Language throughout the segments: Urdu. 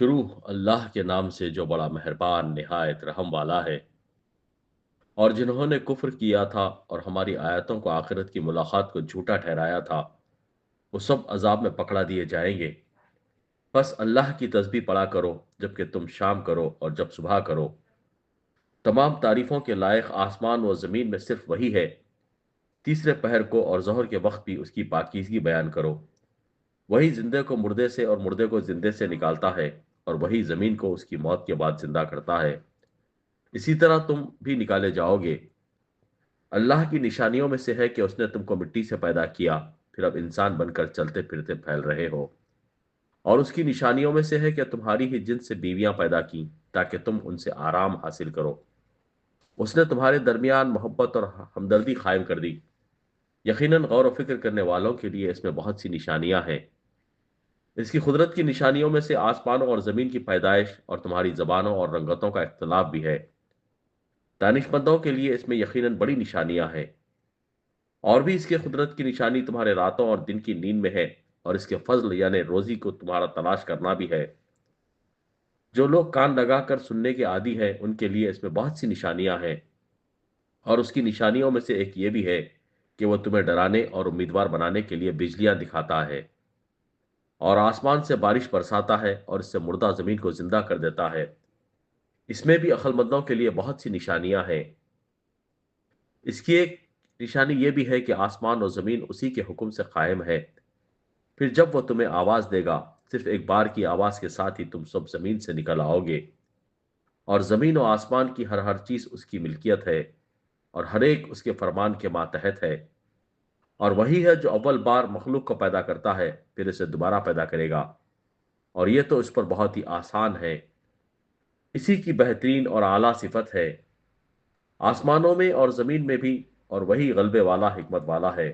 شروع اللہ کے نام سے جو بڑا مہربان نہایت رحم والا ہے۔ اور جنہوں نے کفر کیا تھا اور ہماری آیتوں کو آخرت کی ملاقات کو جھوٹا ٹھہرایا تھا، وہ سب عذاب میں پکڑا دیے جائیں گے۔ بس اللہ کی تسبیح پڑھا کرو جب کہ تم شام کرو اور جب صبح کرو۔ تمام تعریفوں کے لائق آسمان و زمین میں صرف وہی ہے۔ تیسرے پہر کو اور ظہر کے وقت بھی اس کی پاکیزگی بیان کرو۔ وہی زندے کو مردے سے اور مردے کو زندے سے نکالتا ہے، اور وہی زمین کو اس کی موت کے بعد زندہ کرتا ہے۔ اسی طرح تم بھی نکالے جاؤ گے۔ اللہ کی نشانیوں میں سے ہے کہ اس نے تم کو مٹی سے پیدا کیا، پھر اب انسان بن کر چلتے پھرتے پھیل رہے ہو۔ اور اس کی نشانیوں میں سے ہے کہ تمہاری ہی جنس سے بیویاں پیدا کی تاکہ تم ان سے آرام حاصل کرو۔ اس نے تمہارے درمیان محبت اور ہمدردی قائم کر دی۔ یقیناً غور و فکر کرنے والوں کے لیے اس میں بہت سی نشانیاں ہیں۔ اس کی قدرت کی نشانیوں میں سے آسمانوں اور زمین کی پیدائش اور تمہاری زبانوں اور رنگتوں کا اختلاف بھی ہے۔ دانش مندوں کے لیے اس میں یقیناً بڑی نشانیاں ہیں۔ اور بھی اس کے قدرت کی نشانی تمہارے راتوں اور دن کی نیند میں ہے، اور اس کے فضل یعنی روزی کو تمہارا تلاش کرنا بھی ہے۔ جو لوگ کان لگا کر سننے کے عادی ہیں ان کے لیے اس میں بہت سی نشانیاں ہیں۔ اور اس کی نشانیوں میں سے ایک یہ بھی ہے کہ وہ تمہیں ڈرانے اور امیدوار بنانے کے لیے بجلیاں دکھاتا ہے، اور آسمان سے بارش برساتا ہے اور اس سے مردہ زمین کو زندہ کر دیتا ہے۔ اس میں بھی عقل مندوں کے لیے بہت سی نشانیاں ہیں۔ اس کی ایک نشانی یہ بھی ہے کہ آسمان اور زمین اسی کے حکم سے قائم ہے۔ پھر جب وہ تمہیں آواز دے گا، صرف ایک بار کی آواز کے ساتھ ہی تم سب زمین سے نکل آؤ گے۔ اور زمین و آسمان کی ہر چیز اس کی ملکیت ہے، اور ہر ایک اس کے فرمان کے ماتحت ہے۔ اور وہی ہے جو اول بار مخلوق کو پیدا کرتا ہے، پھر اسے دوبارہ پیدا کرے گا، اور یہ تو اس پر بہت ہی آسان ہے۔ اسی کی بہترین اور اعلیٰ صفت ہے، آسمانوں میں اور زمین میں بھی، اور وہی غلبے والا حکمت والا ہے۔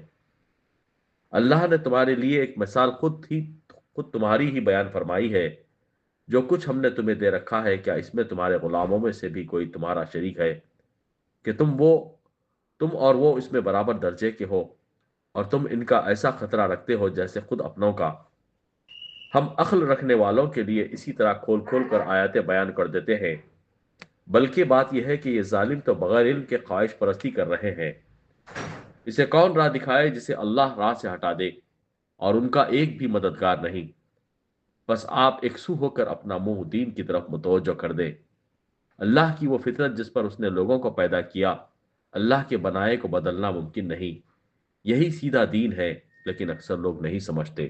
اللہ نے تمہارے لیے ایک مثال خود تمہاری ہی بیان فرمائی ہے۔ جو کچھ ہم نے تمہیں دے رکھا ہے، کیا اس میں تمہارے غلاموں میں سے بھی کوئی تمہارا شریک ہے کہ تم اور وہ اس میں برابر درجے کے ہو، اور تم ان کا ایسا خطرہ رکھتے ہو جیسے خود اپنوں کا؟ ہم عقل رکھنے والوں کے لیے اسی طرح کھول کھول کر آیاتیں بیان کر دیتے ہیں۔ بلکہ بات یہ ہے کہ یہ ظالم تو بغیر علم کے خواہش پرستی کر رہے ہیں۔ اسے کون راہ دکھائے جسے اللہ راہ سے ہٹا دے، اور ان کا ایک بھی مددگار نہیں۔ بس آپ یکسو ہو کر اپنا منہ دین کی طرف متوجہ کر دیں۔ اللہ کی وہ فطرت جس پر اس نے لوگوں کو پیدا کیا، اللہ کے بنائے کو بدلنا ممکن نہیں۔ یہی سیدھا دین ہے، لیکن اکثر لوگ نہیں سمجھتے۔